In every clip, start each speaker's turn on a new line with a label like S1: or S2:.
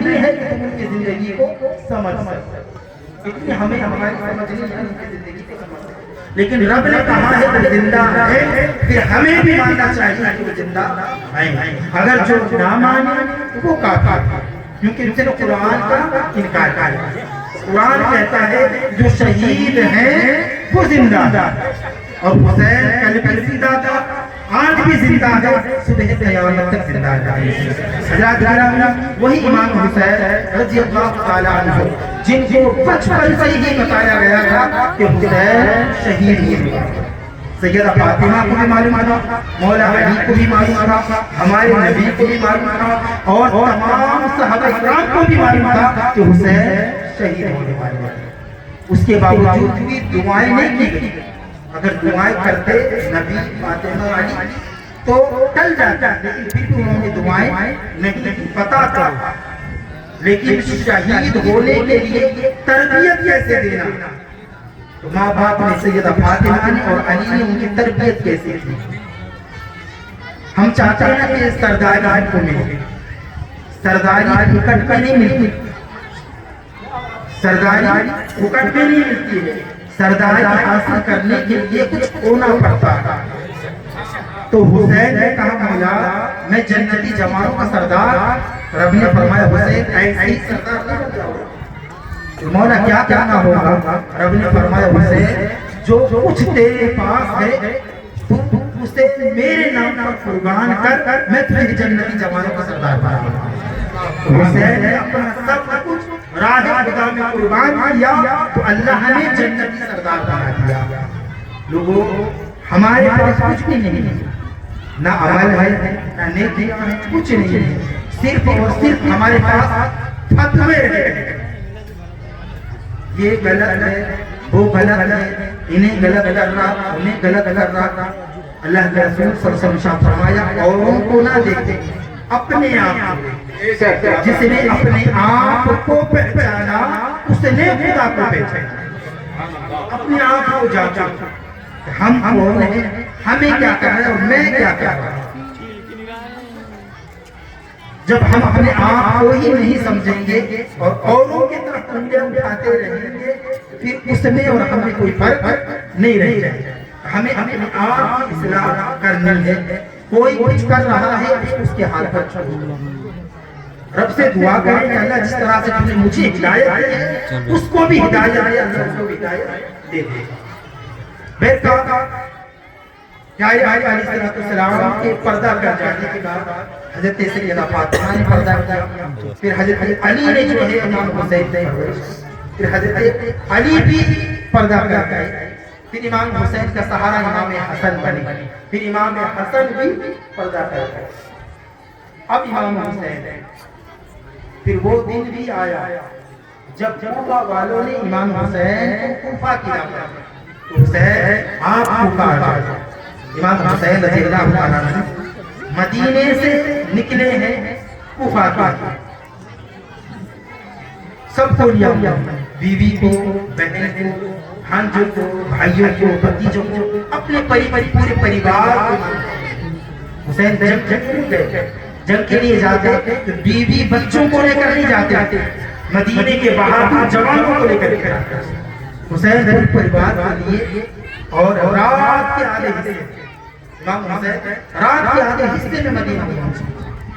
S1: نہیں ہے کہ تم ان کی زندگی کو سمجھ سکتے، اتنی ہمیں ہماری سمجھ نہیں ہے ان کی زندگی کو سمجھ سکتے، لیکن رب نے کہا ہے وہ زندہ ہے، پھر ہمیں بھی ماننا چاہیے کہ وہ زندہ ہے۔ اگر جو نہ مانے وہ کافر ہے، کیونکہ اس نے قرآن کا انکار کیا۔ قرآن کہتا ہے جو شہید ہیں وہ زندہ ہے، اور حسین کل زندہ تھا، آج بھی زندہ ہے، صبح قیامت تک زندہ ہے۔ حضرات گرامی، وہی امام حسین رضی اللہ تعالیٰ عنہ جن کو بچپن سے ہی بتایا گیا تھا کہ حسین شہید ہوئے، سیدہ فاطمہ کو بھی معلوم تھا، مولا علی کو بھی معلوم تھا، ہمارے نبی کو بھی معلوم تھا، اور تمام صحابہ کرام کو بھی معلوم تھا کہ حسین شہید ہونے والے ہیں۔ اس کے باوجود بھی دعائیں نہیں کی گئی۔ اگر دعائیں کرتے نبی، فاطمہ، علی تو ٹل جاتا، لیکن پھر بھی انہوں نے دعائیں نہیں، پتا تھا، لیکن شہید ہونے کے لیے تربیت کیسے دینا، تو ماں باپ نے سیدہ فاطمہ نے اور علی نے ان کی تربیت کیسے کی۔ ہم چاہتے ہیں کہ سرداری ہم کو ملے، سرداری پھکٹ میں نہیں ملتی، سرداری پھکٹ میں نہیں ملتی ہے، سرداری حاصل کرنے کے لیے کچھ ہونا پڑتا ہے۔ تو حسین نے کہا مولا میں جنتی جوانوں کا سردار، رب نے فرمایا حسین ایسے ہی سردار نہ بن جاؤ، مولا کیا کرنا ہوگا؟ رب نے فرمایا حسین جو کچھ تیرے پاس ہے تو اسے میرے نام پر قربان کر، میں تجھے جنتی جوانوں کا سردار بناؤں گا۔ حسین نے اپنا سب کچھ راہ خدا میں قربان کیا تو اللہ نے جنتی سردار بنا دیا۔ لوگوں ہمارے پاس کچھ بھی نہیں ہے، نہ عمل ہے نہ نیکی ہے، کچھ نہیں ہے، صرف اور صرف ہمارے پاس فتوے ہیں، یہ غلط ہے وہ غلط ہے، انہیں غلط کر رہا انہیں غلط کر رہا۔ اللہ کے رسول صلی اللہ علیہ وسلم فرمایا اوروں کو نہ دیکھتے اپنے آپ کو، جس نے اپنے آپ کو پہچانا اس نے خدا کو پہچانا۔ اپنے آپ کو جانچا ہم کون ہیں، ہمیں کیا کرنا ہے اور میں کیا کر رہا ہوں۔ جب ہم اپنے آپ کو ہی نہیں سمجھیں گے اور اوروں کی طرف انگلیاں اٹھاتے رہیں گے، پھر اس میں اور ہم میں کوئی فرق نہیں رہ جائے گا۔ ہمیں اپنے آپ کی اصلاح کرنی ہے، کوئی کچھ کر رہا ہے اس کے ہاتھ پر چھوڑو، رب سے دعا کریں کہ اللہ جس طرح سے تم نے مجھے ہدایت دی ہے اس کو بھی ہدایت دے، اللہ اس کو بھی ہدایت دے دے۔ بہتر پیارے آقا علیہ السلام کے پردہ کر جانے کے بعد حضرت سیدہ فاطمہ نے پردہ کیا، پھر حضرت علی نے جو ہے امام حسین نے، پھر حضرت علی بھی پردہ کر گئے، پھر امام حسین کا سہارا امام حسن بنے، پھر امام حسن بھی پردہ کر گئے، اب امام حسین ہے۔ پھر وہ دن بھی آیا جب کوفہ والوں نے امام حسین کو کوفہ کی دعوت دی، حسین آپ کوفہ آ جائیں۔ امام حسین رضی اللہ عنہ مدینے سے نکلے ہیں کوفہ کی، سب کو لیا، بیوی کو، بہن کو، بھانجوں کو، بھائیوں کو، بھتیجوں کو، اپنے پورے پریوار کو۔ حسین جنگ گئے، جنگ کے لیے جاتے تو بیوی بچوں کو لے کر نہیں جاتے، مدینے کے باہر جوانوں کو لے کر جاتے۔ حسین اپنے پریوار کے لیے اور رات کے آدھے حصے، امام حسین رات کے آدھے حصے میں مدینہ پہنچے،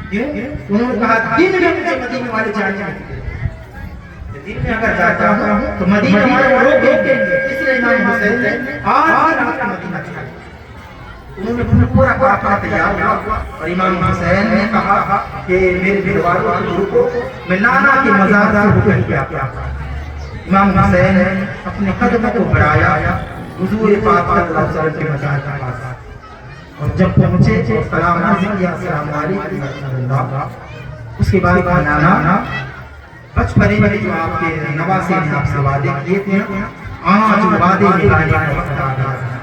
S1: کیوں؟ انہوں نے کہا دن میں مجھے مدینے والے جانے ہیں، دن میں اگر جاتا ہوں تو مدینہ والے لوگ دیکھیں گے، اس لیے امام حسین نے آج رات کا مدینہ چھوڑا۔ انہوں نے پورا قافلہ تیار ہوا اور امام حسین نے کہا کہ میرے گھر والوں کو میں نانا کے مزار سے ہو کر کیا۔ امام حسین نے اپنے قدم کو بڑھایا حضور پاک صلی اللہ علیہ وسلم کے مزار کے پاس، اور جب پہنچے تو سلام کیا، السلام علیکم ورحمۃ اللہ۔ اس کے بعد نانا بچپنے میں جو آپ کے نواسے نے آپ سے وعدے کیے تھے، آج وعدے نبھانے کا وقت آ گیا۔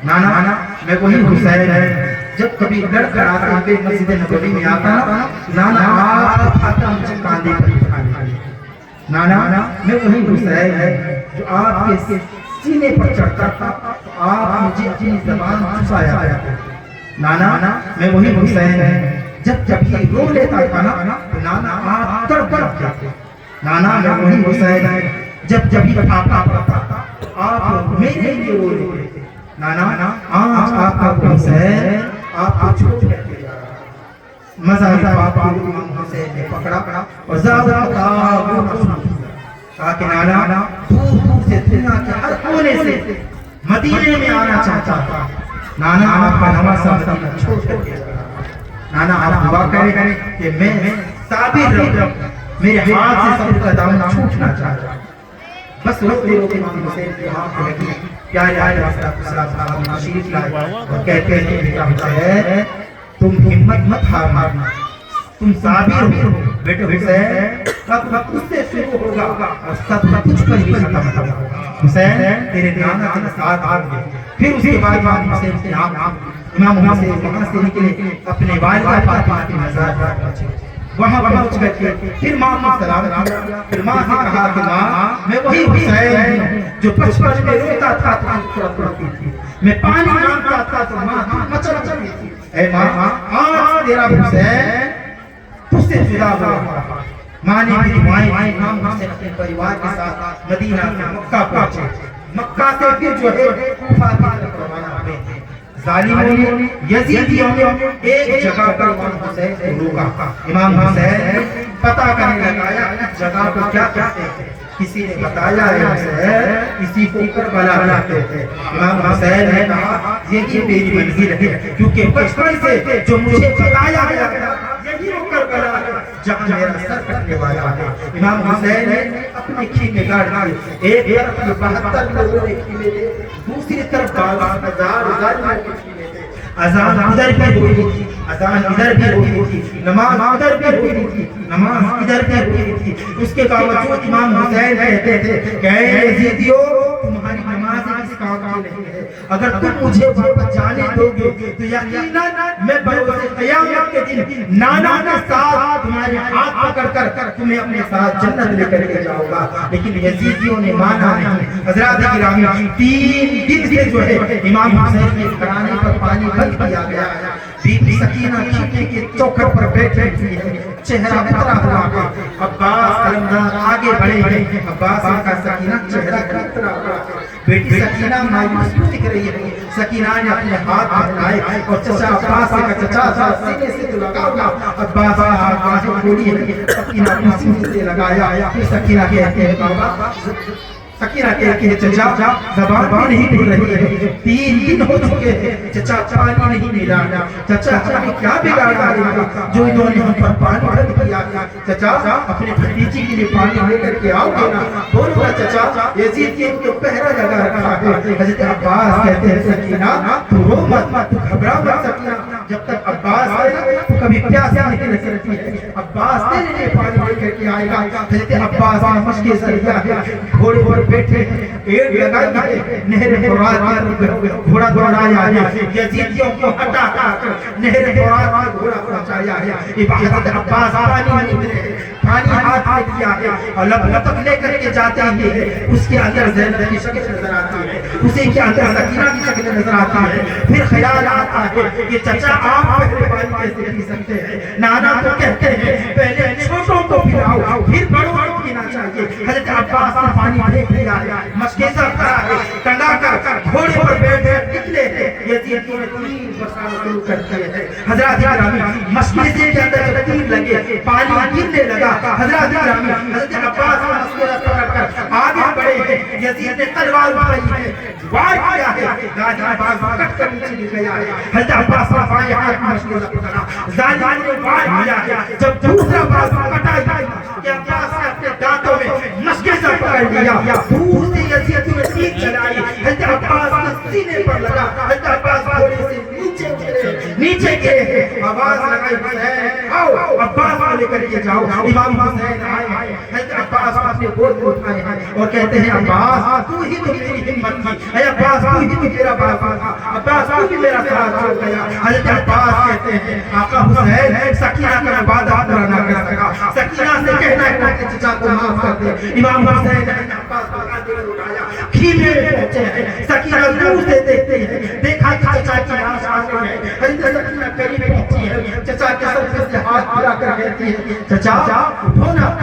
S1: نانا میں وہی حسین ہے، جب کبھی لڑ کر آتا ہوئے مسجد نبوی میں آتا نا، نانا آپ اٹھاتا مجھے کاندھے پر بٹھانے۔ نانا میں وہی حسین ہے جو آپ کے سینے پر چڑھتا تھا تو آپ مجھے اپنی زبان چھپایا کرتے۔ نانا میں وہی حسین ہے جب جب یہ رو لیتا تھا نا تو نانا آپ تڑپ جاتے. نانا وہی حسین ہے جب جب یہ پھاپا پڑتا آپ میرے لیے رو لیتے تھے. نانا آج آپ کا حسین آپ کو چھوڑ کر کے جا رہا ہے. مزار پاپا امام حسین نے پکڑا اور زیادہ کہا کہ نانا دور دور سے دنیا کے ہر کونے سے مدینے میں آنا چاہتا تھا. نانا آپ کا نواز مدینہ چھوڑ کر کے جا رہا ہے. نانا آپ دعا کریں کہ میں صابر رہوں, میرے ہاتھ سے صبر کا دامن چھوٹنا چاہتا ہوں. بس روتے روتے امام حسین کی آنکھ لگی. پیارے علیہ السلام تشریف لائے اور کہتے ہیں بیٹا حسین تم ہمت مت ہارنا, تم صابر ہو بیٹے حسین. سب اس سے شروع ہوگا اور سب کچھ پر ہی ختم ہوگا. حسین تیرے نانا کے ساتھ آ گئے. پھر اس کے بعد امام حسین کے امام حسین وہاں سے نکلے اپنے والدہ فاطمہ کے مزار پر پہنچے. وہاں پہنچ کر کے پھر ماں کو سلام کیا. پھر ماں سے کہا کہ ماں میں وہی حسین ہوں جو بچپن میں روتا تھا تو روتی تھی, میں پانی مانگتا تھا تو ماں مچلتی تھی. اے ماں آج تیرا حسین تجھ سے جدا ہو رہا. ماں نے بھی دعائیں امام حسین اپنے پریوار کے ساتھ مدینہ سے مکہ پہنچے. مکہ سے پھر جو ہے کوفہ کی طرف روانہ ہوئے. ظالموں نے یزیدیوں نے ایک جگہ پر امام حسین کو روکا. امام حسین پتہ کرنے لگایا اس جگہ کو کیا کہتے ہیں. کسی نے بتایا ہے حسین اسی کو کربلا کہتے ہیں. امام حسین نے کہا یہی میری منزل ہے کیونکہ بچپن سے جو مجھے بتایا گیا یہی وہ کربلا ہے جہاں میرا سر کٹنے والا ہے. امام حسین نے اپنے خیمے گاڑ دیے. ایک طرف 72 لوگوں نے خیمے تھے, دوسری طرف 12,000 لوگوں کے خیمے تھے. اذان ادھر بھی ہوئی تھی, اذان ادھر بھی ہوئی تھی, نماز ادھر بھی ہوئی تھی, نماز ادھر بھی ہوئی تھی. اس کے باوجود امام حسین کہتے تھے کہ اے یزیدیو تمہاری نماز اس کام کی نہیں ہے. اگر تم مجھے واپس جانے دو گے تو یقیناً میں بروز قیامت کے دن نانا کے ساتھ تمہارے ہاتھ پکڑ کر تمہیں اپنے ساتھ جنت لے کر کے جاؤں گا. لیکن یزیدیوں نے مانا نہیں. حضرات گرامی 3 دن سے جو ہے امام حسین کے گھرانے پر پانی بند کیا گیا. بی بی سکینہ خیمے کے چوکھٹ پر بیٹھی ہوئی ہے, چہرہ اترا ہوا ہے. عباس علمدار آگے بڑھے ہیں. عباس کا سکینہ چہرہ اترا ہوا ہے. بیٹی سکینہ مایوس دکھ رہی ہے. سکینہ نے اپنے ہاتھ ہلائے اور چچا عباس کا چچا سینے سے لگا ہوا. عباس کا ہاتھ باہر کھولی ہے, سکینہ اپنے سینے سے لگایا. پھر سکینہ کہتے ہیں بابا, سکینہ کہتی ہے چچا زبان بھی نہیں کھل رہی ہے, 3 دن ہو چکے ہیں چچا پانی نہیں ملا. چچا ہمیں کیا بگاڑا ہے جو انہوں نے ہم پر پانی بند کیا. چچا اپنے بھتیجی کے لیے پانی لے کر کے آؤ گے نا. بولو نا چچا یزید کے ان کو پہرا لگا رکھا ہے. حضرت عباس کہتے ہیں سکینہ تو رو مت, تو گھبرا مت. سکینہ جب تک عباس آئے گا تو کبھی پیاس نہیں لگتی ہے. عباس تیرے لیے پانی لے کر کے آئے گا. حضرت عباس مشق ذریعہ ہے, گھوڑے پر بیٹھے ایک لگائی ہے, نہر فرات گھوڑا دوڑایا ہے. یزیدیوں کو ہٹا کر نہر فرات میں گھوڑا پہنچایا ہے. حضرت عباس پانی میں اترے, پانی ہاتھ میں دیا ہے اور لب تک لے کر کے جاتے ہیں. اس کے اندر زینب کی شکل نظر آتی ہے, اسی کے اندر سکینہ کی شکل نظر آتی ہے. پھر خیال آتا ہے کہ چچا آپ پہلے پانی کیسے پی سکتے ہیں. نانا تو کہتے ہیں پہلے چھوٹوں کو پلاؤ پھر بڑوں کو پینا چاہیے. حضرت عباس نے پانی پھینک دیا ہے, مشکیزہ کرا ہے, ٹنگا کر گھوڑے پر بیٹھ نکلے ہیں. یزیدیوں نے 3 برسانا شروع کر دیے ہیں. حضرات گرامی مشکیزے کے اندر جب تیر لگے پانی گرنے لگا. حضرات گرامی حضرت عباس مشکیزہ پکڑ کر آگے بڑھے ہیں. یزید نے تلوار اٹھائی ہے, وار کیا ہے, راجہ عباس کٹ کر نیچے گر گیا ہے. حضرت عباس نے بائیں ہاتھ میں مشکیزہ پکڑا, ظالم نے وار کیا ہے. جب دوسرا باز کٹا کہ عباس نے اپنے دانتوں میں مشکیزہ پکڑ لیا, دور سے یزید نے تیر چلائی. حضرت عباس نے سینے پر لگا. حضرت عباس گھوڑے سے نیچے گرے, آواز لگائی حسین آؤ عباس کو لے کر کے جاؤ. امام حسین آئے, حضرت عباس اپنے گود میں اٹھائے ہیں اور کہتے ہیں عباس تو ہی تو میری ہمت تھی، اے عباس تو ہی تو میرا باپ تھا، عباس تو ہی میرا ساتھ چھوڑ گیا۔ حضرت عباس کہتے ہیں آقا حسین سکینہ کا وعدہ پورا نہ کر سکا، سکینہ سے کہنا ہے کہ چچا کو معاف کر دے۔ امام حسین نے عباس کو کاندھے پر اٹھایا، خیمے میں پہنچے ہیں، سکینہ دور سے دیکھتے ہیں، دیکھا کہ چچا کی لاش آ گئی ہے۔ حضرت سکینہ قریب پہنچی ہے، چچا کے سر سے ہاتھ پھیرا کر کہتی ہے چچا اٹھو نا۔